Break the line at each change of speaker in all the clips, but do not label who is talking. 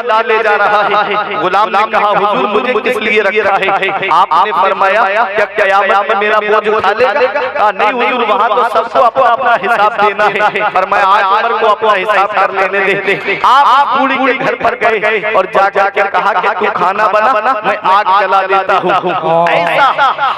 ला ले जा रहा है। गुलाम ने कहा हुजूर मुझे किस लिए रखा है? आपने फरमाया क्या क़यामत में मेरा बोझ उठा लेगा? कहा नहीं हुजूर, वहाँ तो सबको अपना अपना हिसाब देना है। फरमाया आज उमर को अपना हिसाब कर लेने दे। आप बूढ़ी के घर पर गए और जा के कहा कि तू खाना बना, मैं आग जला देता हूँ। ऐसा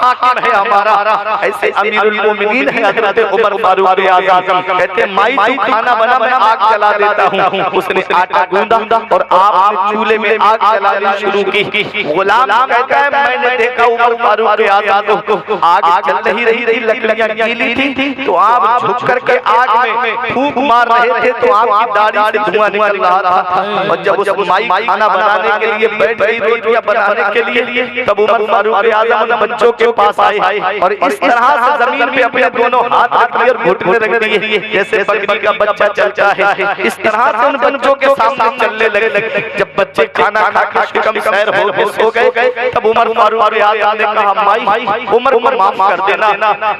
हाकिम है हमारा, ऐसे अमीरुल मोमिनीन है हज़रत उमर फारूक आज़म। कहते माई तू खाना बना, मैं आग जला देता हूँ। उसने आटा गूंदा और आपने चूल्हे में आग जलानी शुरू की। गुलाम कहता है मैंने देखा उमर फारूक आज़म को आग चल रही लकड़ियां गीली थी, तो आप झुक करके आग में फूंक मार रहे थे, तो आपकी दाढ़ी से धुआं निकल रहा था। और जब उस माई खाना बनाने के लिए बैठ गई रोटियां बनाने के लिए, तब उमर फारूक आज़म ने बच्चों के पास आए और इस तरह से जमीन पे अपने दोनों हाथ रख लिए और घुटने रख दिए जैसे बकरी का बच्चा चलता है। इस तरह से उन बच्चों के सामने चलने लगे। जब बच्चे खाना खा के शिकम सैर हो गए, तब उमर फारूक आज़म ने कहा माई उमर को माफ कर देना,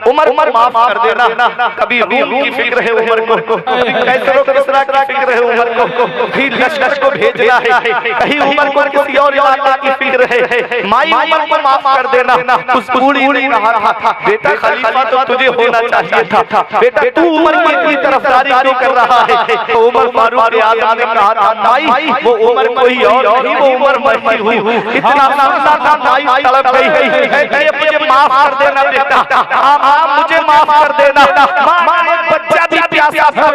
उमर माफ कर देना। कभी रूम की फिक्र है उमर को, कभी कैसर किसरा की फिक्र है उमर को, कभी लश्कर को भेजना है, कहीं उमर को किसी और इलाका की फिक्र है। माई उमर को माफ कर देना। उस बूढ़ी ने कहा था बेटा खलीफा तो तुझे होना चाहिए था, बेटा तू उमर की इतनी तरफदारी क्यों कर रहा है? तो उमर फारूक आज़म ने कहा था माई वो उमर कोई और नहीं, वो उमर मैं हूँ। इतना समझा था माई तड़प गई, मुझे माफ कर देना बेटा, आप मुझे माफ कर देना। बच्चा भी प्यासा था,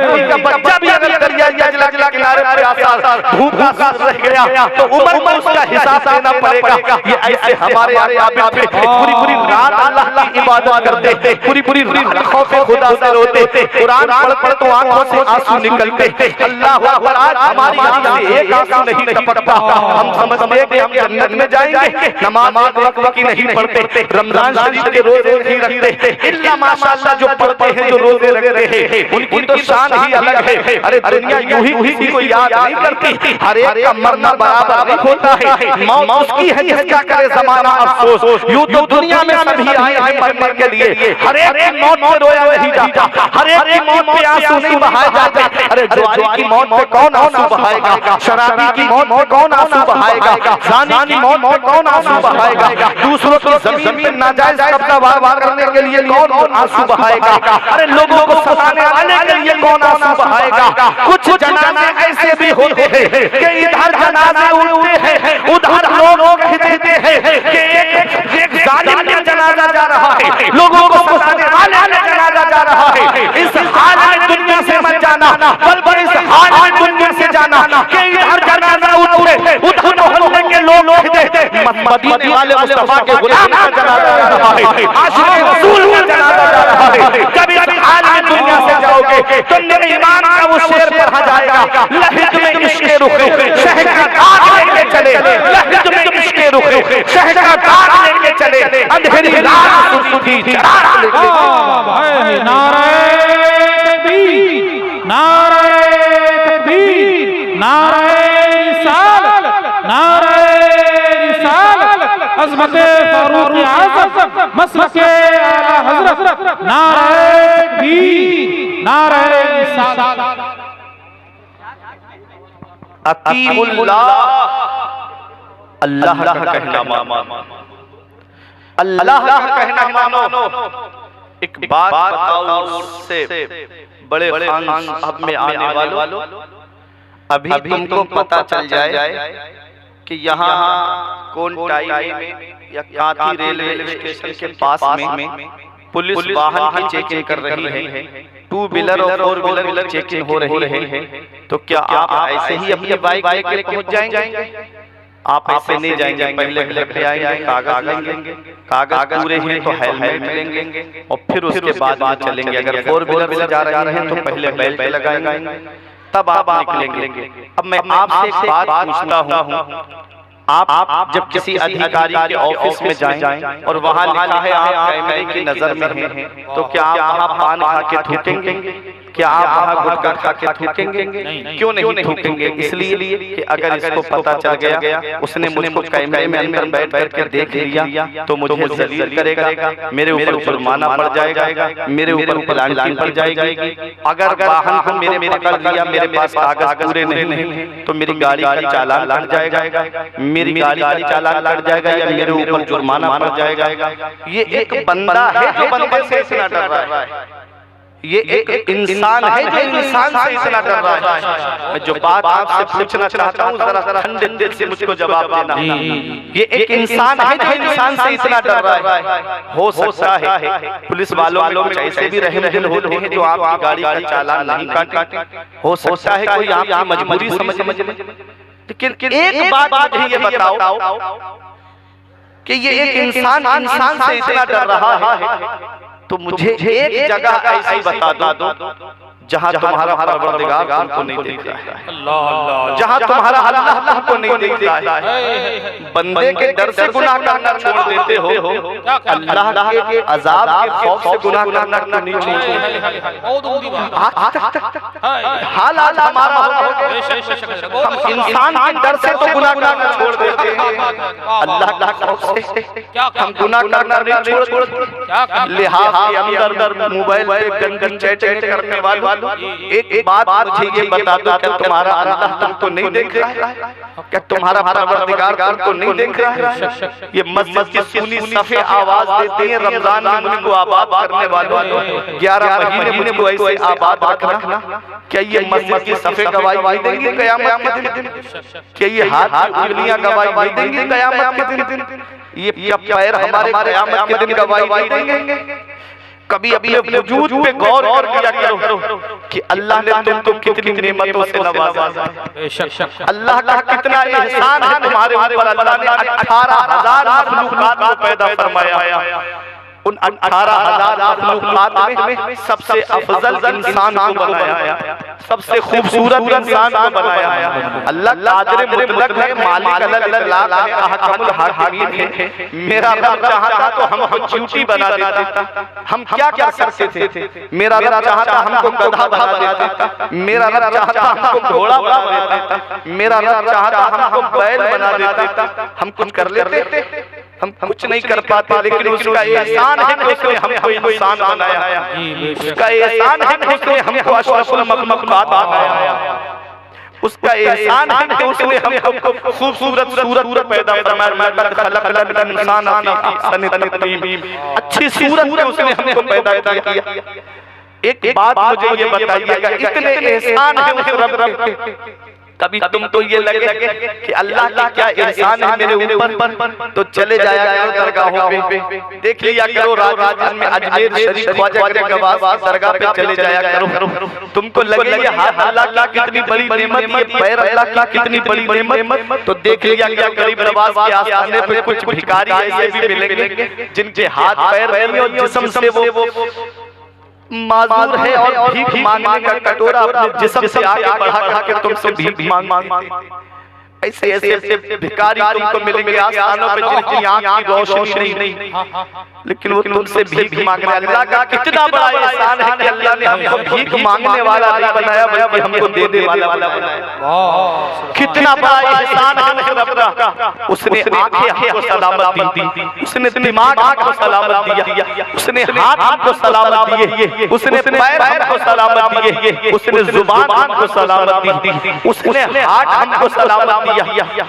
बच्चा भी अगर दरिया के किनारे प्यासा भूखा रह गया तो उमर को उसका हिसाब देना पड़ेगा। ये ऐसे हमारे आका पे पूरी रात अल्लाह की इबादत करते थे, पूरी रात खौफ खुदा से रोते, कुरान पढ़ तो आंखों से आंसू निकलते। अल्लाह अकबर, आज हमारी आंखों से एक आंसू नहीं टपकता। हम समझते हैं कि हम जन्नत में जाएंगे, नमाज वक्त की नहीं पढ़ते, रमजान शरीफ के रोजे नहीं रखते, इल्ला माशाअल्लाह जो पढ़ते हैं जो रोजे रखते हैं उनकी तो शान ही अलग है। अरे दुनिया यूं ही किसी को याद नहीं करती, हर एक का मरना बराबर नहीं होता है। मौत उसकी है जिसका करे ज़माना अफसोस। यूं तो दुनिया में सभी आए हैं मरने के लिए, हर एक की मौत में रोया नहीं जाता, हर एक की मौत पे आंसू नहीं बहाए जाते। अरे जुआरी की मौत पे कौन आंसू बहाएगा? शराबी की मौत पे कौन आंसू बहाएगा? ज़ानी की मौत पे कौन आंसू बहाएगा? दूसरों की ज़मीन पे नाजायज कब्जा वार करने के लिए कौन आंसू बहाएगा? अरे लोगों को सताने वाले के लिए कौन आंसू बहाएगा? कुछ जनाजे ऐसे भी होते हैं कि इधर जनाजे उड़ते हैं, उधर लोग कहते हैं कि एक जालिम का जनाजा जा रहा है, लोगों को सताने वाले का जनाजा जा रहा है। इस हाल में दुनिया से मत जाना, बल्कि इस हाल में दुनिया से जाना कि इधर जनाजा उड़े, उधर मोहल्ले के लोग कहते मदीने वाले मुस्तफा के गुलाम का जनाजा जा रहा है, आशिक़ रसूल का जनाजा जा रहा है। जब इस हाल में दुनिया से जाओगे तो मेरे ईमान का वो शेर पढ़ा जाएगा, लहिद में इश्क़े रुखे शहर का दाग लेके चले, लहिद में इश्क़े रुखे शहर का दाग लेके चले, अंधेरी रात सुधी चराग लेके चले।
नारे तकबीर, नारे तकबीर, नारे रिसालत, नारे रिसालत, अज़मत फारूक आज़म, मसलक आला हज़रत, नारे तकबीर, नारे रिसालत।
अतीउल्लाह, अल्लाह का कहना मानो, अल्लाह का कहना मानो। एक बात बताओ से बड़े खान साहब में आने वालों, अभी तुमको पता चल जाए कि यहाँ कौन टाइम में या कांती रेलवे स्टेशन के पास में पुलिस वाहन की चेकिंग कर रही है, टू व्हीलर और फोर व्हीलर चेकिंग हो रही है, तो क्या आप ऐसे ही अपनी बाइक लेकर पहुंच जाएंगे? आप ऐसे नहीं जाएंगे, पहले लेके आएंगे, कागज लेंगे, कागज पूरे हैं तो हेलमेट लेंगे और फिर उसके बाद चलेंगे। अगर फोर व्हीलर जा रहे हैं तो पहले बेल्ट लगाएंगे, तब आप निकलेंगे। अब मैं आपसे एक बात पूछता हूँ, आप जब किसी अधिकारी के ऑफिस में जाएं और वहां लिखा है आप कैमरे की नजर में हैं, तो क्या आप वहां पान खा के थूकेंगे? क्या आप वहाँ गुटखा खा के थूकेंगे? क्यों नहीं थूकेंगे? इसलिए कि अगर इसको पता चल गया उसने मुझको कैमरे में अंदर बैठ करके देख लिया तो मुझे जलील करेगा, मेरे ऊपर जुर्माना पड़ जाएगा, मेरे ऊपर पेनल्टी पड़ जाएगी। अगर वाहन को मेरे पकड़ लिया, मेरे पास कागज पूरे नहीं तो मेरी गाड़ी का चालान लग जाएगा, मेरी गाड़ी का चालान लग जाएगा या मेरे ऊपर जुर्माना पड़ जाएगा। ये एक बंदा है जो बंदे से इतना डर रहा है, ये एक इंसान है जो इंसान से इतना डर रहा है। मैं जो बात आपसे पूछना चाहता हूँ जरा ठंडे दिल से मुझको जवाब देना। ये एक इंसान है जो इंसान से इतना डर रहा है। हो सकता है पुलिस वालों में ऐसे भी रहम दिल होते हैं जो आपकी गाड़ी का चालान नहीं काटे, हो सकता है कोई आपकी मजबूरी समझ ले। लेकिन एक बात मुझे ये बताओ कि ये एक इंसान से इतना डर रहा है तो मुझे एक जगह ऐसी बता दो जहाँ तुम्हारा परवरदिगार तुमको नहीं देख रहा है, जहाँ तुम्हारा अल्लाह तुमको नहीं देख रहा है। बंदे के डर से गुनाह करना छोड़ देते हो, अल्लाह के अजाब के खौफ से गुनाह करना नहीं छोड़ते। हाल आज हमारा हम इंसान के डर से तो गुनाह करना छोड़ देते हैं, अल्लाह के खौफ से हम गुनाह करना नहीं छोड़ते। लिहाज के अंदर मोबाइल पे गंदी चैटिंग करने वाले एक बात मुझे ये बता दो, क्या तुम्हारा अल्लाह तुमको नहीं देख रहा है? क्या तुम्हारा परवरदिगार तुमको नहीं देख रहा है? ये मस्जिद की सुनी सफे आवाज देती है रमजान में मुझको आबाद करने वालों, 11 महीने मुझको ऐसे आबाद रखना। क्या ये मस्जिद की सफे गवाही देंगे कयामत के दिन? क्या ये हाथ की उंगलियां गवाही देंगी कयामत के दिन? ये पैर हमारे कयामत के दिन गवाही देंगे? कभी अपने वजूद पे गौर कर लिया करो कि अल्लाह ने तुमको कितनी नेमतों से नवाजा है, अल्लाह का कितना एहसान है तुम्हारे ऊपर। अल्लाह ने 18,000 मखलूकात को पैदा फरमाया, उन 18,000 मखलूकात में सबसे अफजल इंसान को बनाया, सबसे खूबसूरत इंसान को बनाया। अल्लाह कादिर मुतलक है, मालिक अल इतलाक है, अहकमुल हाकिमीन है। मेरा रब चाहता तो हमको च्यूटी बना देता, हम क्या क्या सकते थे। मेरा रब चाहता हमको गधा बना देता, मेरा रब चाहता हमको घोड़ा बना देता, मेरा रब चाहता हमको बैल बना देता, हम कुछ कर लेते। हम कुछ नहीं कर पाते, लेकिन उसका एहसान है कि उसने हमको इंसान बनाया, उसका एहसान है कि उसने हमको अशरफुल मखलूकात बनाया, उसका एहसान है कि उसने हमको खूबसूरत सूरत पैदा फरमाया, अच्छी सूरत में उसने हमको पैदा किया। एक बात मुझे ये बताइएगा, इतने एहसान है उस रब के, कभी तुमको ये लगे कि अल्लाह का क्या एहसान है मेरे ऊपर, तो चले जाया करो दरगाहों पे, देख लिया करो राजस्थान में अजमेर शरीफ ख्वाजा गरीबनवाज की दरगाह पे चले जाया करो। तुमको लगेगा हाथ अल्लाह की कितनी बड़ी नेमत, ये पैर अल्लाह की कितनी बड़ी नेमत, तो देख लिया क्या गरीबनवाज के आस्थाने पे कुछ भिखारी ऐसे भी मिलेंगे जिनके हाथ पैर नहीं और जिस्म से वो माजूर है और भीख मांगने का कटोरा अपने जिस्म से आगे बढ़ा के तुमसे भीख मांगते। ऐसे ऐसे भिखारी तुमको मिलेंगे आस्थानों पे जिनकी आंख की रोशनी नहीं, लेकिन वो तुमसे भीख मांग रहे हैं। अल्लाह का कितना बड़ा एहसान है कि अल्लाह ने हमको भीख मांगने वाला नहीं बनाया बल्कि हमको देने वाला बनाया। कितना बड़ा एहसान है रब का। उसने आंखें हमको सलामत दी, उसने दिमाग हमको सलामत दिया, उसने हाथ हमको सलामत दिए, उसने पैर हमको सलामत दिए, उसने जुबान हमको सलामत दी, उसने हार्ट हमको सलामत दिया,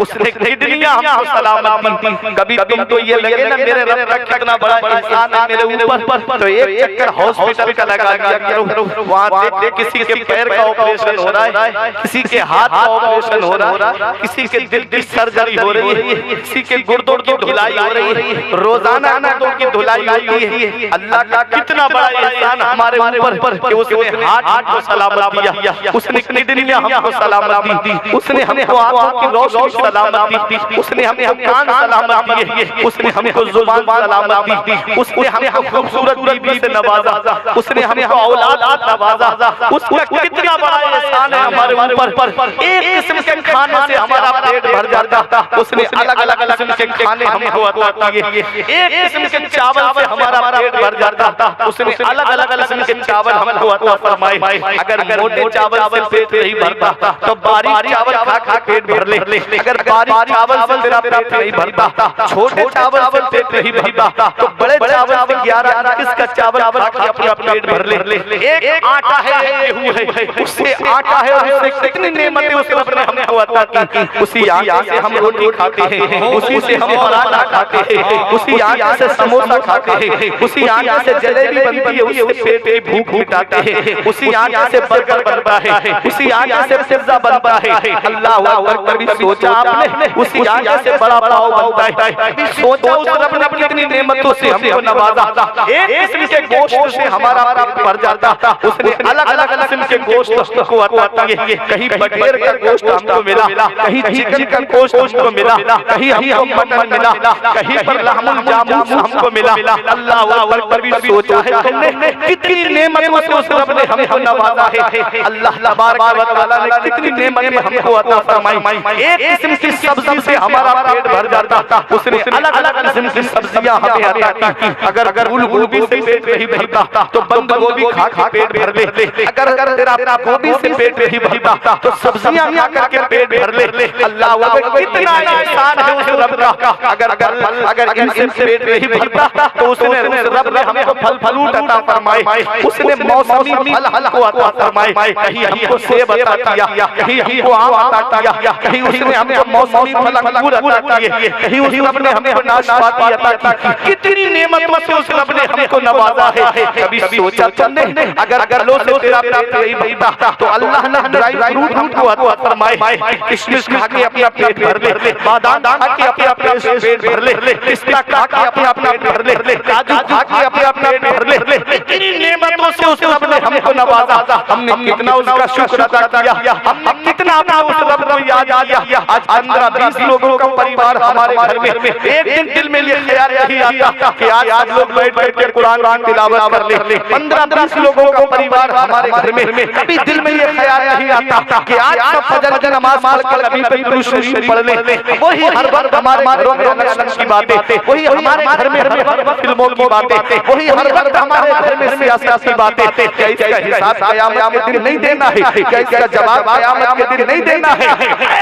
उसने किडनियां हमको सलामत दी। कभी तुमको ये लगे ना मेरे रब का कितना बड़ा एहसान है मेरे ऊपर, तो एक चक्कर हॉस्पिटल का लगा दिया करो। वहाँ देख किसी के पैर का ऑपरेशन हो रहा है, किसी के हाथ का ऑपरेशन हो रहा है, किसी के दिल की सर्जरी हो रही है, किसी के गुर्दों की धुलाई हो रही है, रोजाना गुर्दों की धुलाई होती है। अल्लाह का कितना बड़ा एहसान हमारे ऊपर कि उसने हार्ट को सलामत दिया, उसने किडनियां हमको सलामत दी, उसने हमको आंखों की रोशनी सलामत दी, उसने हमें कान सलामत दिए, उसने हमको जुबान सलामत दी, उसने हमको खूबसूरत बीवी से नवाजा, उसने हमको औलाद नवाजा, उसका कितना बड़ा एहसान है हमारे ऊपर। एक किस्म के खाने से हमारा पेट भर जाता, उसने अलग अलग किस्म के खाने हमको अता किए। एक किस्म के चावल से हमारा पेट भर जाता, उसने अलग अलग किस्म के चावल हमको अता फरमाए। अगर मोटे चावल से पेट नहीं भरता तो बारीक चावल खा खा पेट भर ले, अगर बारीक चावल से तेरा पेट नहीं भरता, छोटे चावल से पेट नहीं भरता तो बड़े चावल से 11 का चावल खा के अपना पेट भर ले। एक आटा है, गेहूं है, उससे आटा है, उससे कितनी नेमतें उस रब ने हमको अता की। उसी आटे से हम रोटी खाते हैं, उसी से हम पराठा खाते हैं, उसी आटे से समोसा खाते हैं, उसी आटे से जलेबी बनती है, उससे पेट की भूख मिटाते हैं, उसी आटे से बर्गर बनता है, उसी आटे से पिज्जा बनता है। अल्लाह अकबर, कभी सोचा आपने उसी आटे से बड़ा पाव बनता है? कभी सोचा उस रब ने कितनी नेमतों से हमको नवाजा। एक किस्म के गोश्त से हमारा पेट भर जाता, उसने अलग अलग किस्म के गोश्त को अता किए। कहीं बटेर का गोश्त हमको मिला, कहीं चिकन का गोश्त हमको मिला, कहीं हमको मटन मिला, कहीं पर लहमुल जामूस हमको मिला। अल्लाह अकबर, कभी सोचा है तुमने कितनी नेमतों से उस रब ने हमको नवाजा है? अल्लाह तबारक व तआला ने कितनी नेमतें हमको अता फरमाई। एक किस्म की सब्जी से हमारा पेट भर जाता, उसने अलग अलग किस्म की सब्जियां हमें अता की। अगर फूल गोभी से पेट नहीं भरता तो बंद गोभी खा खा पेट भर ले, अगर तेरा गोभी से पेट नहीं भरता तो सब्जियां खा करके पेट भर ले। अल्लाह अकबर, कितना एहसान है उस रब का। अगर इनसे पेट नहीं भरता तो उसने उस रब ने हमको फल फ्रूट अता फरमाए, उसने मौसमी फल हमको अता फरमाए। कहीं हमको सेब अता किया, कहीं हमको आम अता किया, कहीं उसने हमको मौसमी फल अंगूर अता किए, कहीं उस रब ने हमको नाशपाती अता की। कितनी नेमतों से उस रब ने हमको नवाजा है। कभी सोचा तुमने अगर गलों से तेरा पेट नहीं भरता तो अल्लाह ने ड्राई फ्रूट हमको अता फरमाए, किशमिश खा के अपना पेट भर ले, बादाम खा के अपना पेट भर ले, पिस्ता खा के अपना पेट भर ले, काजू खा के अपना पेट भर ले। कितनी नेमतों से उस रब ने हमको नवाजा, हमने कितना उसका शुक्र अदा किया, हमने कितना अपना उस रब को याद किया। आज 15-20 लोगों का परिवार हमारे घर में, एक दिन दिल में ये ख्याल नहीं आता कि आज सब लोग बैठ के कुरान तिलावत कर ले। 15-20 लोगों का परिवार हमारे घर में, कभी दिल में ये ख्याल नहीं आता कि आज सब फजर की नमाज पढ़कर नबी पे दुरूद शरीफ पढ़ ले। वही हर वक्त हमारे घरों में इलेक्शन की बातें, वही हमारे घर में हर वक्त फिल्मों की बातें, वही हर वक्त हमारे घर में सियासत की बातें। क्या इसका हिसाब क़यामत के दिन नहीं देना है? क्या इसका जवाब क़यामत के दिन नहीं देना है?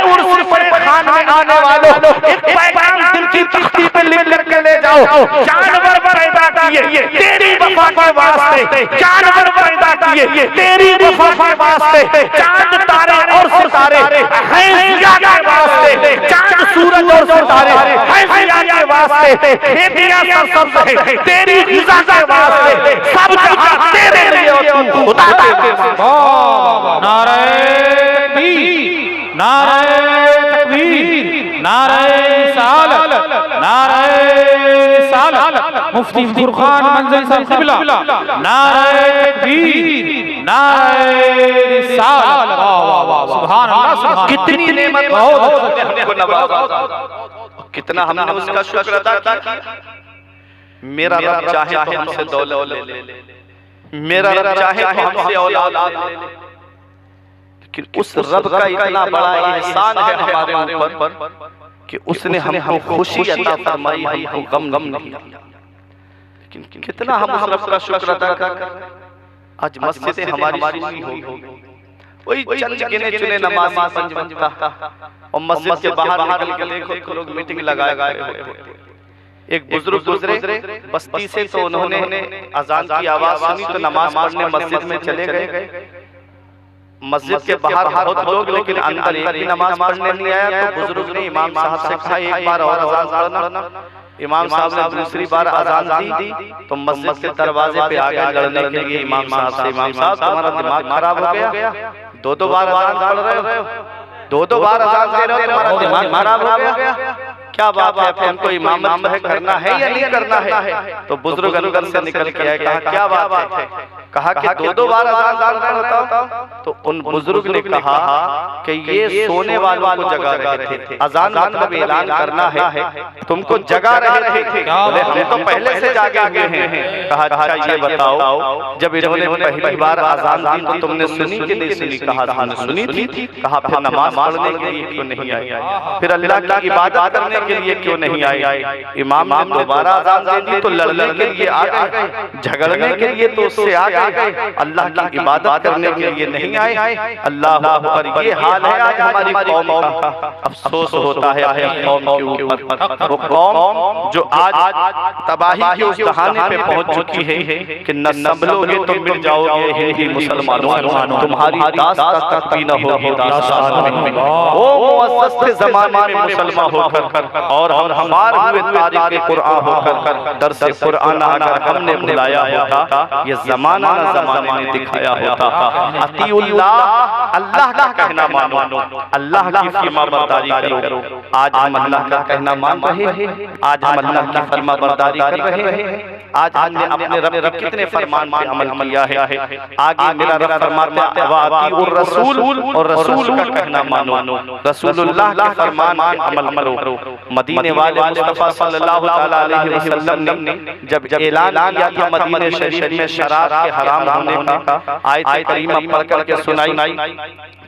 उर्स पर खान में आने वालों, एक पैगाम दिल की तख्ती पे लिख करके ले जाओ। जानवर पैदा किए तेरी वफा के वास्ते, जानवर पैदा किए तेरी वफा के वास्ते, चांद तारे और सितारे हैं जिया के वास्ते, चांद सूरज और सितारे हैं जिया के वास्ते, खेतियां सरसब्ज है तेरी ग़िज़ा के वास्ते, सब जहां तेरे लिए और तू खुदा के वास्ते।
नारे तकबीर, नारे तकबीर, नारे रिसालत, नारे रिसालत, मुफ्ती फुरकान मंजरी साहब क़िबला, नारे तकबीर, नारे रिसालत। वाह वाह, सुभान अल्लाह। कितनी नेमत हमको नवाजा, कितना हमने उसका शुक्र अदा किया।
मेरा रब चाहे तो हमसे दौलत ले ले, मेरा रब चाहे तो हमसे औलाद ले ले, लेकिन उस रब का इतना बड़ा एहसान है हमारे ऊपर कि उसने हमको खुशी अता फरमाई, हमको गम नहीं दिया। लेकिन कितना हम उस रब का शुक्र अदा कर। आज मस्जिदें हमारी सुनी होगी, वही चंद गिने चुने नमाज़ी पंज वक्ता, और मस्जिद के बाहर निकल के देखो लोग मीटिंग लगाए गए। एक बुजुर्ग गुजरे बस्ती से, तो उन्होंने अजान की आवाज सुनी तो नमाज पढ़ने मस्जिद में चले गए। मस्जिद के बाहर बहुत लोग, लेकिन अंदर एक भी नमाज पढ़ने नहीं आया। तो बुजुर्ग ने इमाम साहब से कहा एक बार और अजान पढ़ना। इमाम साहब ने दूसरी बार अजान दी तो मस्जिद के दरवाजे पे आ गए लड़ने के लिए इमाम साहब से, इमाम साहब तुम्हारा दिमाग खराब हो गया, 2-2 बार अजान पढ़ रहे हो, 2-2 बार अजान दे रहे हो, तुम्हारा दिमाग खराब हो गया। क्या बात है, हमको इमामत है करना है या नहीं करना है? तो बुजुर्ग अंदर से निकल के आए, कहा क्या बात है? कहा कि दो बार अजान बताओ। तो उन बुजुर्ग ने कहा कि ये सोने वालों को जगा रहे थे, अजान मतलब ऐलान करना है, तुमको जगा रहे थे। बोले हम तो पहले से जागे हुए हैं। कहा अच्छा ये बताओ, जब इन्होंने पहली बार अजान दी तो तुमने सुनी कि नहीं सुनी? कहा हमने सुनी थी। कहा फिर नमाज पढ़ने के लिए क्यों नहीं आए? फिर अल्लाह की इबादत करने के लिए क्यों नहीं आए? इमाम ने दोबारा अजान दे दी तो लड़ने के लिए आ गए, झगड़ने के लिए तो उससे आ गए, अल्लाह की इबादत करने के लिए नहीं आए। अल्लाह अकबर, ये हाल है आज हमारी कौम का। अफसोस होता है अपनी कौम के ऊपर, वो कौम जो आज तबाही के उस दहाने पे पहुंच चुकी है कि न संभलोगे तो मिट जाओगे हिंदी मुसलमानों, तुम्हारी दास्तान तक भी न होगी वो मुअस्सस ज़माने में मुसलमान होकर और हम हमार हुए तारीख़ कुरान होकर दर्स कुरान अगर हमने बुलाया होता, ये ज़माना न ज़माने ने दिखाया होता। अतीउल्लाह, अल्लाह का कहना मानो, अल्लाह की फरमाबरदारी करो। आज हम अल्लाह का कहना मान रहे हैं, आज हम अल्लाह की फरमाबरदारी कर रहे हैं, आज हमने अपने रब के कितने फरमान पे अमल किया है। आगे मेरा रब फरमाता है वातीउर रसूल, और रसूल का कहना मानो, रसूलुल्लाह के फरमान पे अमल करो। मदीने वाले मुस्तफा सल्लल्लाहु अलैहि वसल्लम ने जब ऐलान किया था मदीने शरीफ में शराब के हराम होने का, आयत करीमा पढ़ करके सुनाई,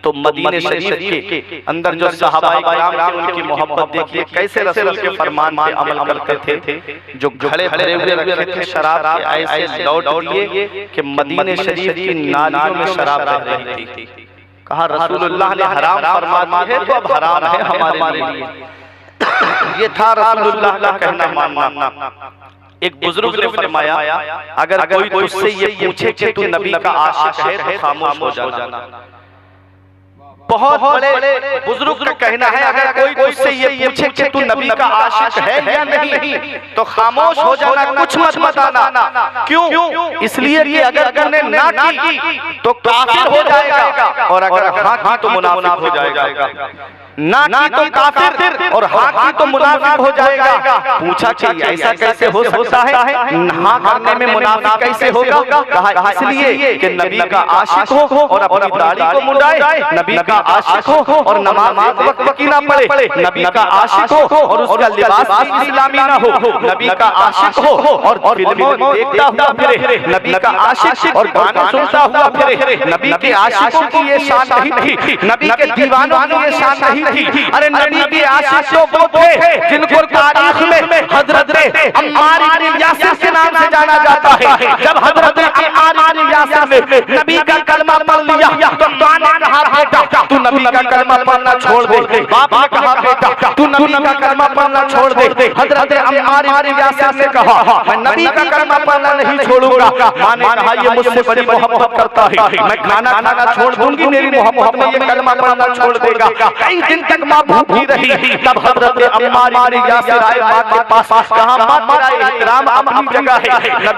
तो मदीने शरीफ के अंदर जो सहाबाए किराम थे उनकी मोहब्बत देखिए, कैसे रसूल के फरमान पे अमल करते थे। जो घड़े भरे हुए रखे थे शराब के, ऐसे लौट दिए कि मदीने शरीफ की नालियों में शराब रह रही थी। कहा रसूलुल्लाह ने हराम फरमा दिया है तो अब हराम है हमारे लिए। ये था रसूलुल्लाह का कहना मानना। एक बुजुर्ग ने फरमाया, अगर कोई तुझसे ये पूछे कि तू नबी का आशिक है तो खामोश हो जाना। बहुत बड़े बुजुर्ग का कहना है, अगर कोई तुझसे ये पूछे कि तू नबी का आशिक है या नहीं तो खामोश हो जाना, कुछ मत बताना। क्यों? इसलिए कि अगर तूने ना की तो काफिर हो जाएगा, और अगर हाँ की तो मुनाफिक हो जाएगा। ना की तो काफिर और हाँ की तो मुनाफिक हो जाएगा। पूछा कि ऐसा कैसे हो सकता है? हाँ करने में मुनाफिक कैसे होगा? कहा इसलिए कि नबी का आशिक हो और अपनी दाढ़ी को मुंडाए, नबी का आशिक हो और नमाज वक्त की ना पढ़े, नबी का आशिक हो और उसका लिबास इस्लामी ना हो, नबी का आशिक हो और फिल्में देखता हुआ फिरे, नबी का आशिक और गाने सुनता हुआ फिरे। नबी के आशिकों की ये शान नहीं थी, नबी के दीवानों की ये शान नहीं थी। अरे नबी के आशिक तो वो थे जिनको तारीख में हजरत अम्मार इब्न यासिर के नाम से जाना जाता है। जब हजरत अम्मार इब्न यासिर ने नबी का कलमा पढ़ लिया तो मां ने कहा बेटा तू नबी का कलमा पढ़ना छोड़ दे, बाप ने कहा बेटा तू नबी का कलमा पढ़ना छोड़ दे। हजरत अम्मार इब्न यासिर ने कहा मैं नबी का कलमा पढ़ना नहीं छोड़ूंगा। मां ने कहा ये मुझसे बड़ी मोहब्बत करता है, मैं खाना खाना छोड़ दूंगी, मेरी मोहब्बत में ये कलमा पढ़ना छोड़ देगा। कई दिन तक मां भूखी रही। तब हजरत अम्मार इब्न यासिर आए मां के पास, कहा मां तेरा एहतराम अपनी जगह है,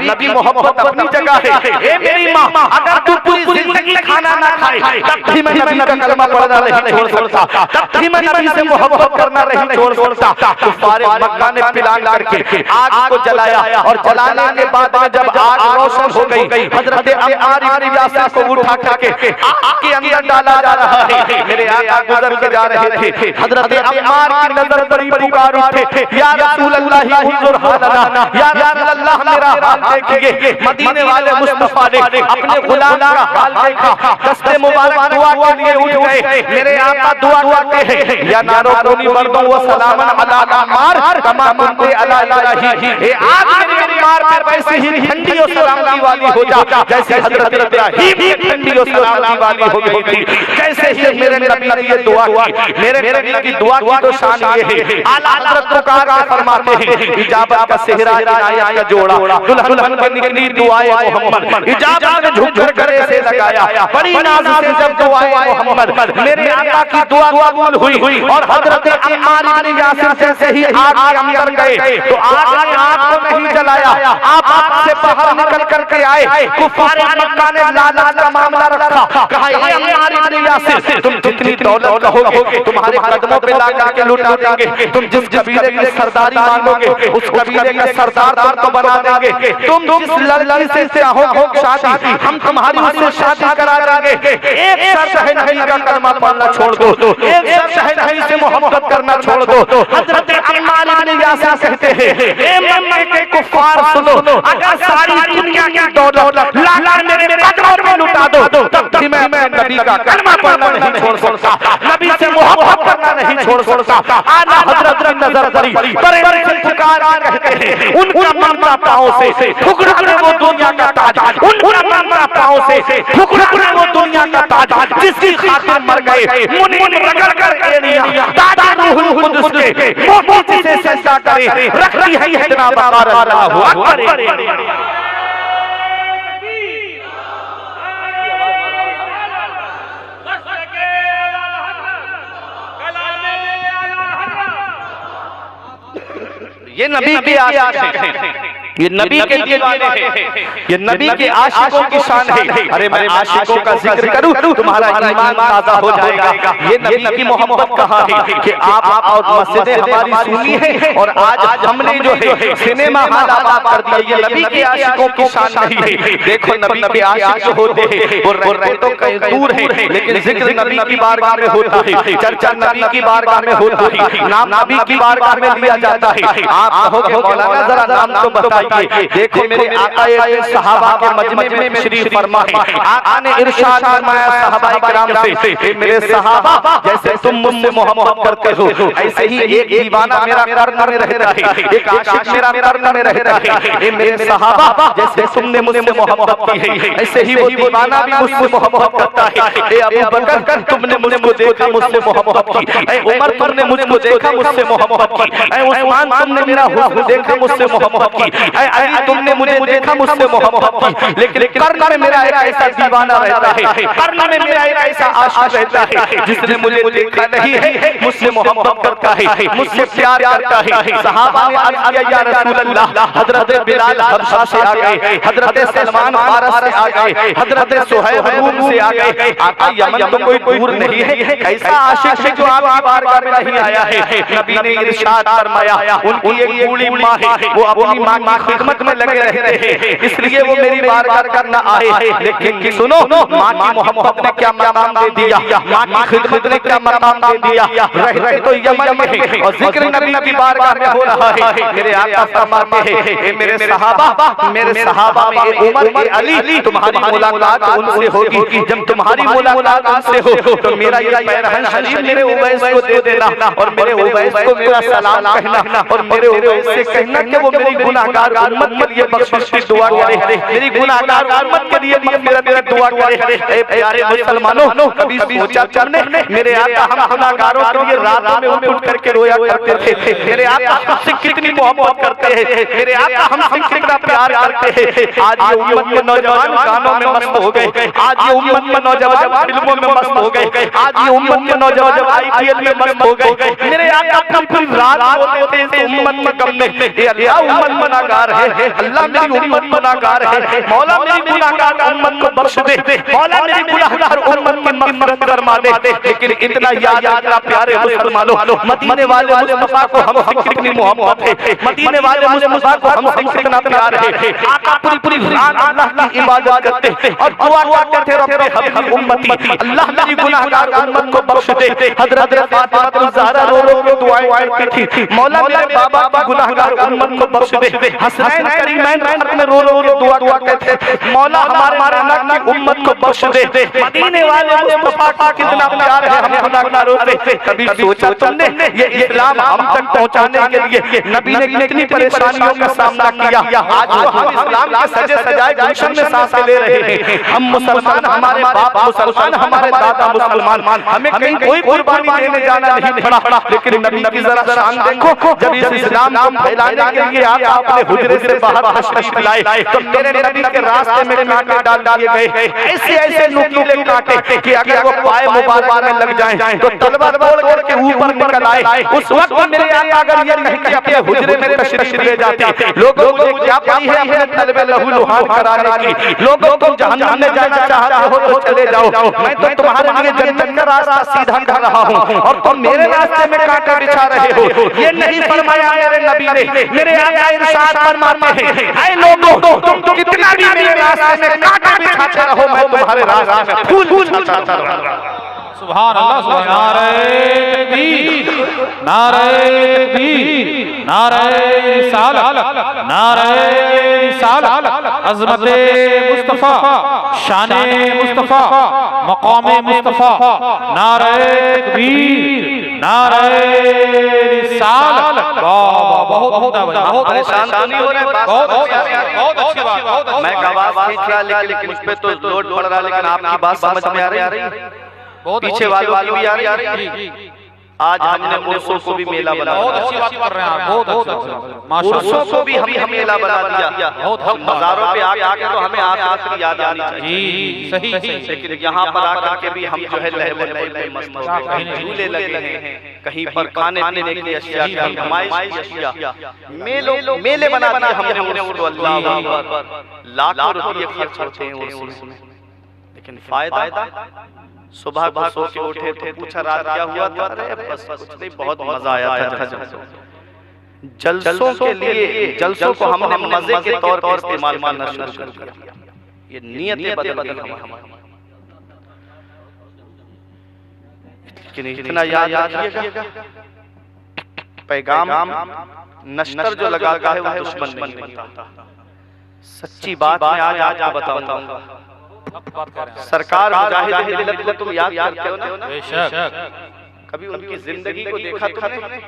नबी की मोहब्बत अपनी जगह है। ए मेरी मां, अगर तू पूरी जिंदगी खाना ना खाए तब भी मैं नबी का कलमा पढ़ना नहीं छोड़ सकता, तब भी मैं नबी से मोहब्बत करना नहीं छोड़ सकता। कुफार मक्का ने पिलान करके आग को जलाया और जलाने के बाद में जब आग रोशन हो गई, हजरत अम्मार इब्न यासिर को उठा करके आग के अंदर डाला जा रहा है। मेरे आका गुजर के जा रहे थे, हजरत अम्मार की नजर बड़ी पुकार उठे, या रसूल अल्लाह हुजूर हालना, या रसूल अल्लाह मेरा हाल देखिए। मदीने वाले मुस्तफा ने अपने गुलाम का हाल देखा, दस्ते मुबारक दुआ के लिए उठ गए। मेरे आका दुआ करते हैं, या नारो कोनी मर्दों व सलामन अला अम्मार कमा कुंते अला इब्राहीम। ए आग मेरी अम्मार पर वैसे ही ठंडी और सलामती वाली हो जा जैसे हजरत इब्राहीम ठंडी और सलामती वाली हो गई थी। कैसे ही मेरे नबी ने ये दुआ की, मेरे नबी की दुआ की तो शान ये है। आला हजरत पुकार के फरमाते हैं, इजाबत का सेहरा इनायत का जोड़ा, दुल्हन बन निकली दुआए मोहम्मद, इजाजत ने झुक कर से लगाया, बड़ी नाज से जब दुआए मोहम्मद मेरे आका की दुआ कबूल हुई और हजरत अम्मार इब्न यासिर जैसे ही आग के अंदर गए तो आग ने आग को नहीं जलाया, आप आग से बाहर निकल करके आए। कुफार मक्का ने लालच का मामला रखा, कहा ये अम्मार इब्न यासिर तुम जितनी दौलत कहोगे तुम्हारे कदमों पे ला करके लुटा देंगे, तुम जिस कबीले की सरदारी मांगोगे उस कबीले का सरदार तो बना देंगे, तुम जिस लड़की से चाहोगे शादी हम तुम्हारी उससे शादी करा देंगे, एक शर्त है नहीं का कलमा पढ़ना छोड़ दो, एक शर्त है नहीं से मोहब्बत करना छोड़ दो। हजरत अम्मार इब्न यासिर कहते हैं ए मक्के के कुफार सुनो, अगर सारी दुनिया की दौलत ला मेरे कदमों पे लुटा दो तब भी मैं नबी का कलमा पढ़ना नहीं छोड़ सकता, नबी से मोहब्बत करना नहीं छोड़ सकता। आला हजरत की नजर पड़ी, बड़े बड़े पुकार कहते हैं उनका ममता पांव से ठुकरे वो दुनिया का ताज, उनका ममता पांव से ठुकरे वो दुनिया का ताज जिसकी खातिर मर गए मुनि रगड़ कर एड़ियां ताज रूहुल कुद्दुस के मोती से सजदा करे रखती है इतना बकार अल्लाहु अकबर। ये नबी के आशिक हैं, ये नबी के दीवाने हैं, ये नबी के आशिकों की शान है। अरे मैं आशिकों का जिक्र करूं तुम्हारा ईमान ताजा हो जाएगा। ये नबी की मोहब्बत कहाँ है कि आप और मस्जिदें हमारी सुनी है और आज हमने जो है सिनेमा हॉल आबाद कर दिया। ये नबी के आशिकों की शान नहीं है। देखो नबी के आशिक जो होते हैं वो रहते तो कहीं दूर है लेकिन जिक्र नबी की बारगाह में होता है, चर्चा नबी की बारगाह में होता है, नाम नबी की बारगाह में लिया जाता है। आप कहोगे मौलाना जरा नाम तो बताइए। देखो मेरे आका सहाबा के मजमे में तशरीफ फरमा है, आका ने इरशाद फरमाया सहाबाए किराम से मेरे सहाबा जैसे तुम मुझसे मोहब्बत करते हो ऐसे ही एक दीवाना मेरा कर्न में रहता है, एक आशिक मेरा कर्न में रहता है। ए मेरे सहाबा जैसे तुमने मुझसे मोहब्बत की है ऐसे ही वो दीवाना भी मुझसे मोहब्बत करता है। ए अबू बकर तुमने मुझको देखा मुझसे मोहब्बत की, ए उमर तुमने मुझको देखा मुझसे मोहब्बत की, ए उस्मान तुमने मेरा हुस्न देखा मुझसे मोहब्बत की, ए अली तुमने मुझे देखा मुझसे मोहब्बत की। लेकिन कर्न में मेरा एक ऐसा दीवाना रहता है, कर्न में मेरा एक ऐसा आशिक रहता है जिसने मुझे देखा नहीं है मुझसे मोहब्बत करता है, मुझसे प्यार करता है। सहाबा ने अर्ज किया या रसूल अल्लाह, हजरत बिलाल हबशा से आ गए, हजरत सलमान फारस से आ गए, हजरत सुहैब रूम से आ गए। आका यमन तो कोई दूर नहीं है, कैसा आशिक है जो आपकी बारगाह में नहीं आया है। नबी ने इरशाद फरमाया उनकी एक बूढ़ी माँ है, वो अपनी माँ की खिदमत में लगे रहते हैं इसलिए वो मेरी बारगाह करना आए। लेकिन सुनो माँ की मोहब्बत ने क्या मकाम दे दिया, माँ की खिदमत ने क्या मकाम दे दिया। रहते तो यमन में और जिक्र नबी की बारगाह में हो रहा है। मेरे आका फरमाते हैं मेरे सहाबा में उमर ए अली तुम्हारी मुलाकात उनसे होगी, जब तुम्हारी मुलाकात उनसे हो तो मेरा ये पैरहन शरीफ मेरे उवैस को दे देना और मेरे उवैस को मेरा सलाम कहना और मेरे उवैस से कहना कि वो मेरी गुनाहगार उम्मत के लिए बख्शिश की दुआ करे, मेरी गुनाहगार उम्मत के लिए मेरा दुआ करे। ए प्यारे मुसलमानों कभी सोचा तुमने मेरे आका हम गुनाहगारों के लिए रात में उठ करके रोया करते थे, मेरे आका हमसे कितनी मोहब्बत करते हैं, मेरे आका हमसे कितना प्यार करते हैं। आज ये उम्मत के नौजवान गानों में मस्त हो गए, आज ये उम्मत के नौजवान फिल्मों में मस्त हो गए, आज ये उम्मत के नौजवान आईपीएल में मस्त हो गए। मेरे आका कभी रात होते थे उम्मत में कम नहीं, ये अल्लाह उम्मत गुनाहगार है, अल्लाह मेरी उम्मत गुनाहगार है, मौला मेरी गुनाहगार उम्मत को बख्श दे, मौला मेरी गुनाहगार उम्मत की मग़फ़िरत फरमा दे। लेकिन इतना याद रखना प्यारे मुसलमानों, मदीने वाले मुस्तफा को हमसे कितनी मोहब्बत है, मदीने वाले मुस्तफा को हमसे कितना प्यार है। आका पूरी रात अल्लाह की इबादत करते और दुआ करते रब्बे हबली उम्मती, अल्लाह मेरी गुनाहगार उम्मत को बख्श दे। हज़रत फातिमा ज़हरा रो के दुआएं करती थी, मौला मेरे बाबा की गुनाहगार उम्मत को बख्श दे। हसनैन करीमैन रात में रो के दुआ करते, मौला हमारे नाना की उम्मत को बख्श दे। मदीने वाले मुस्तफा का कितना प्यार है हम गुनाहगारों से। कभी सोचा तुमने ये इस्लाम हम तक पहुंचाने के लिए नबी ने कितनी परेशानियों का सामना किया। आज वो हम इस्लाम के सजे सजाए गुलशन में सांसें ले रहे हैं। हम मुसलमान, हमारे बाप मुसलमान, हमारे दादा मुसलमान, हमें कहीं कोई कुर्बानी देने जाना नहीं पड़ा। लेकिन नबी की जरा शान देखो, जब इस इस्लाम को फैलाने के लिए आपने हुजरे से बाहर तशरीफ लाए तो मेरे नबी के रास्ते में कांटे डाल दिए गए, ऐसे ऐसे नुकीले कांटे कि अगर वो पाए मुबारक में लग जाएं तो तलवार तोड़ करके ऊपर निकल आए। उस वक्त मेरे आका अगर ये कहीं के अपने हुजरे में तशरीफ ले जाते, लोगों को क्या पड़ी है अपने तलबे लहू लुहान कराने की, लोगों को जहन्नम में जाना चाहते हो तो चले जाओ, मैं तो तुम्हारे लिए जन्नत का रास्ता सीधा कर रहा हूं और तुम मेरे रास्ते में कांटे बिछा रहे हो। ये नहीं फरमाया मेरे नबी ने, मेरे आका इरशाद फरमाते हैं, ऐ लोगों तुम कितना भी मेरे रास्ते में कांटे बिछाते रहो, मैं तुम्हारे रास्ते में फूल बिछाता रहूंगा।
सुभान अल्लाह, सुभान नारे तकबीर, नारे तकबीर, नारे रिसालत, नारे रिसालत, अज़मत मुस्तफा, शाने मुस्तफा, मकाम मुस्तफा, नारे तकबीर, नारे रिसालत। वाह, बहुत उम्दा भाई, बहुत
परेशान नहीं हो रहे,
बहुत अच्छी बात, बहुत अच्छी
मैं आवाज खींच रहा लेकिन मुझ पे तो लोड पड़ रहा, लेकिन आपकी बात समझ में आ रही है, पीछे वालों की भी आ रही है। आज हमने उर्सों को भी मेला बना दिया,
बहुत अच्छी बात कर रहे हैं आप, बहुत अच्छी,
उर्सों को भी हम मेला बना दिया, हम बाजारों पे आके तो हमें आखिर याद आनी चाहिए।
जी सही सही,
लेकिन यहाँ पर आकर के भी हम जो है लहले में मस्त हो गए, झूले लगे हैं, कहीं पर खाने पीने की अशिया, कहीं नुमाइश की अशिया, मेले बना दिए हमने उर्स। अल्लाह अकबर, लाखों रुपये खर्च होते हैं उर्स में, लेकिन फायदा सुबह को सो के उठे तो पूछा रात क्या हुआ था, अरे बस कुछ नहीं, बहुत मजा आया था जलसों के लिए, जलसों को हमने मजे के तौर पर इस्तेमाल करना शुरू कर दिया, ये नियतें बदल गई हमारी। लेकिन इतना याद रखिएगा, पैगाम नश्तर जो लगाता है वो दुश्मन नहीं बनता। सच्ची बात मैं आज आपको बताऊंगा, सरकार मुजाहिद तुम याद करते हो ना, बेशक कभी उनकी जिंदगी को देखा तुमने,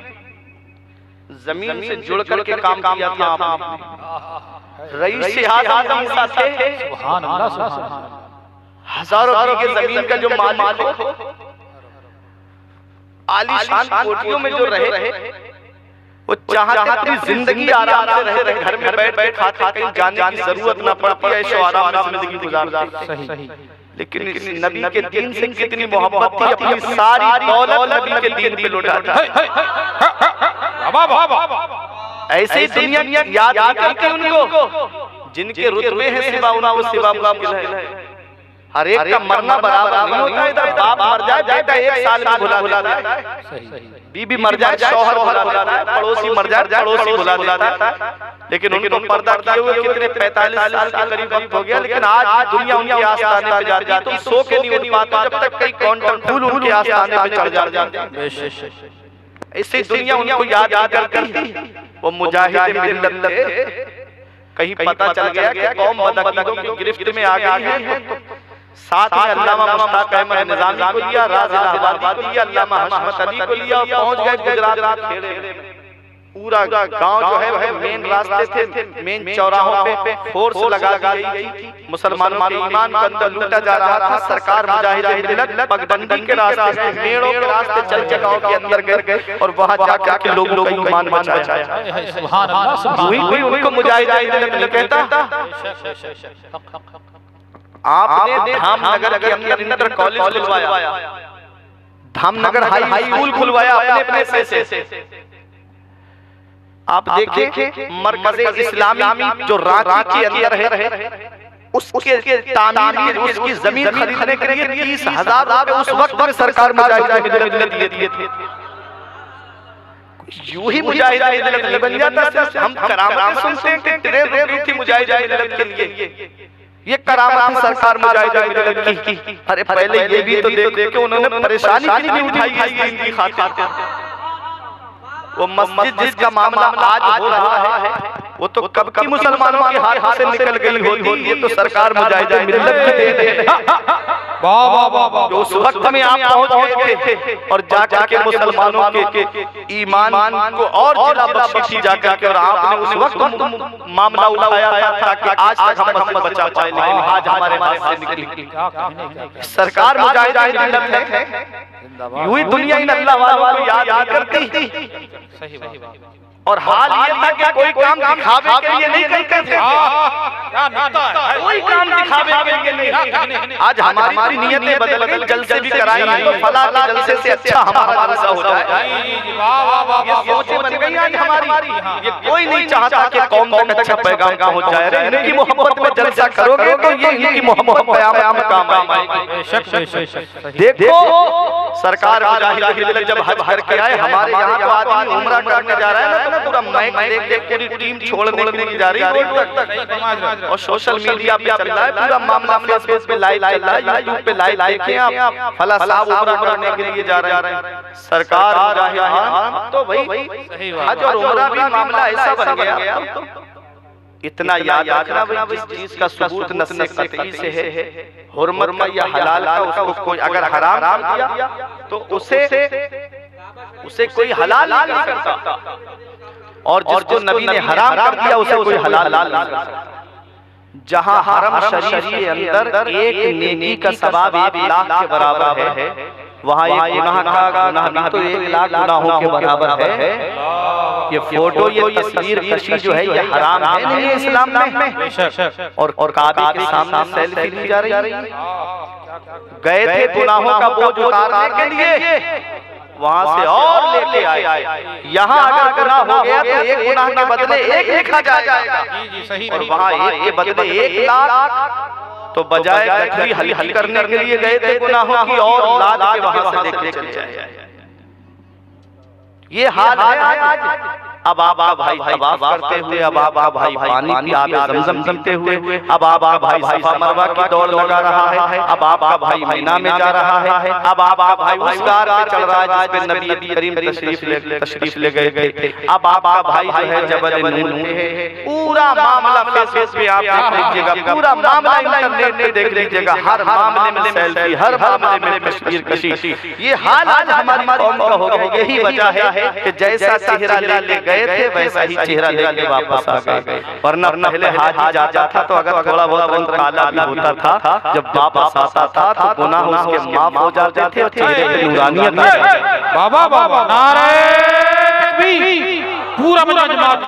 जमीन से जुड़ करके काम किया था आपने, रईस आज़म थे,
सुभान अल्लाह, सुभान,
हजारों की जमीन का जो मालिक हो, आलीशान कोठियों में जो रहे, वो चाहते अपनी जिंदगी आराम से रहे, घर में बैठ बैठ खाते, कहीं जाने की जरूरत ना पड़ती है, ऐशो आराम से जिंदगी गुजारते। लेकिन इस नबी के दीन से कितनी मोहब्बत थी, अपनी सारी दौलत नबी के दीन पे लुटा दी। ऐसे दुनिया याद करके उनको जिनके रुतबे हैं सिवा उनको सिवा मुश्किल है। हर एक का मरना बराबर नहीं होता है, इधर बाप मर जाए बेटा 1 साल में भुला देता है, बीबी मर जाए शौहर भुला देता है, पड़ोसी मर जाए पड़ोसी भुला देता है, लेकिन उनको पर्दा किए हुए कितने 45 साल के करीब वक्त हो गया, लेकिन आज दुनिया उनके आस्थाने पे जाती है, तुम सो के नहीं उठ पाते जब तक कई क्वांटम फूल उनके आस्थाने पे चढ़ जाते हैं। ऐसे दुनिया उनको याद करती, वो मुजाहिद मिल्लत थे, कहीं पता चल गया कि कौम बदअकीदों की गिरफ्त में आ गई है, साथ में अल्लामा मुश्ताक अहमद निजामी को लिया, राज़ इलाहाबादी को लिया, अल्लामा हशमत अली को लिया, पहुंच गए गुजरात खेड़े में। पूरा गांव जो है वह मेन रास्ते थे, मेन चौराहों पे फोर्स लगा गई थी, मुसलमानों के ईमान का अंदर लूटा जा रहा था। सरकार मुजाहिद मिल्लत पगडंडी के रास्ते, मेड़ों के रास्ते चल जगहों के अंदर गए और वहां जाकर के लोगों का ईमान बचाया।
सुभान अल्लाह,
वही उनको मुजाहिद मिल्लत नहीं कहता। आपने धामनगर के अंदर इंटर कॉलेज खुलवाया, धामनगर हाई स्कूल खुलवाया अपने पैसे से। आप देखिए मरकज़े इस्लामी जो रांची के अंदर है, उसके तामीर उसकी जमीन खरीदने के लिए 30,000 रुपए उस वक्त में सरकार मुजाहिद मिल्लत दिए थे। यूं ही मुजाहिद मिल्लत बन जाता। हम करामत सुनते हैं कि ट्रेन रुकी थी मुजाहिद मिल्लत के लिए, ये करामत सरकार मुजाहिद मिल्लत की। अरे पहले ये भी तो देखो उन्होंने परेशानी कितनी उठाई है इनकी खातिर। वो मस्जिद जिसका मामला आज हो रहा है, वो तो कब की मुसलमानों के हाथ से निकल गई होती, ये तो सरकार मुजाहिद मिल्लत की देन है।
वाह वाह वाह,
जो उस वक्त में आप पहुंच गए थे और जाकर के मुसलमानों के ईमान को और ज्यादा बख्शी थी जाकर के, और आपने उस वक्त मामला उठाया था ताकि आज तक हम मस्जिद बचा पाए, लेकिन आज हमारे हाथ से निकली। सरकार मुजाहिद मिल्लत है, यूं ही दुनिया इन अल्लाह वालों को याद करती।
सही बात।
और हाल ये था कि कोई काम दिखावे के लिए नहीं करते थे,
क्या नुक्ता है,
कोई काम दिखावे के लिए नहीं। आज हमारी नीयतें बदल गई, जलसे भी कराएंगे तो फला के जलसे से अच्छा हमारा जलसा हो जाए। ये सोचें बन गई आज हमारी। ये कोई नहीं चाहता कि कौम तक अच्छा पैगाम पहुंच जाए। अरे इनकी मोहब्बत में जलसा करोगे तो ये इनकी मोहब्बत क़यामत में काम आएगी। देखो सरकार मुजाहिद जब हज करके आए, हमारे यहाँ तो आदमी उम्रा करने जा रहा है ना, पूरा माइक देख देख पूरी टीम छोड़ने के लिए जा रही है रोड तक। और सोशल मीडिया पे चल रहा है पूरा मामला, फेसबुक पे लाइव चल रहा है, यूट्यूब पे लाइव देखें आप, फला साहब उम्रा करने के लिए जा रहे हैं। सरकार मुजाहिद तो भाई हज और उम्रा भी मामला ऐसा बन गया। इतना याद रखना भाई, जिस चीज का सबूत नस्ल कतई से है, हुर्मत का या हलाल का, उसको कोई अगर हराम किया तो उसे कोई हलाल नहीं कर सकता, और जिसको नबी ने हराम कर दिया उसे कोई हलाल नहीं कर सकता। जहां हरम शरीफ के अंदर एक नेकी का सवाब 1 लाख के बराबर है, वहाँ एक गुनाह का गुनाह भी तो 1 लाख गुनाहों के बराबर है। ये फोटो, ये तस्वीर कशी जो है ये हराम है नहीं इस्लाम में। और काबे के सामने सेल्फी ली जा रही है। गए थे गुनाहों का बोझ उतारने के लिए, वहां से और लेके आए। यहाँ अगर गुनाह हो गया तो एक गुनाह के बदले एक लिखा जाएगा, और वहाँ एक के बदले 1 लाख। तो बजाय गठरी हल करने के लिए गए थे गुनाहों की, और लाद के वहां से लेके जाए। ये हाल है आज। अब आप भाई तवाफ करते हुए, अब आप भाई पानी की आब ज़मज़म पीते हुए, अब आप भाई सफा मरवा की दौड़ लगा रहा है, अब आपका भाई मीना में जा रहा है, अब आप भाई उस कार पे चल रहा है जिस पे नबी करीम तशरीफ ले गए थे, अब आपका भाई जो है जबल नूर पे है। पूरा मामला फेसबुक पे आप देख लीजिएगा, पूरा मामला इंटरनेट पे देख लीजिएगा, हर मामले में सेल्फी, हर मामले में तस्वीर कशी। ये हाल आज हमारी कौम का हो गया। यही वजह है कि जैसा चेहरा ले गए थे वैसा ही चेहरा लेके वापस आ गए। वरना पहले हाजी जाता था तो अगर थोड़ा बहुत रंग काला भी होता था, जब वापस आता था तो गुनाह उसके माफ हो जाते थे और चेहरे पे नूरानियत।
बाबा नारे तकबीर, पूरा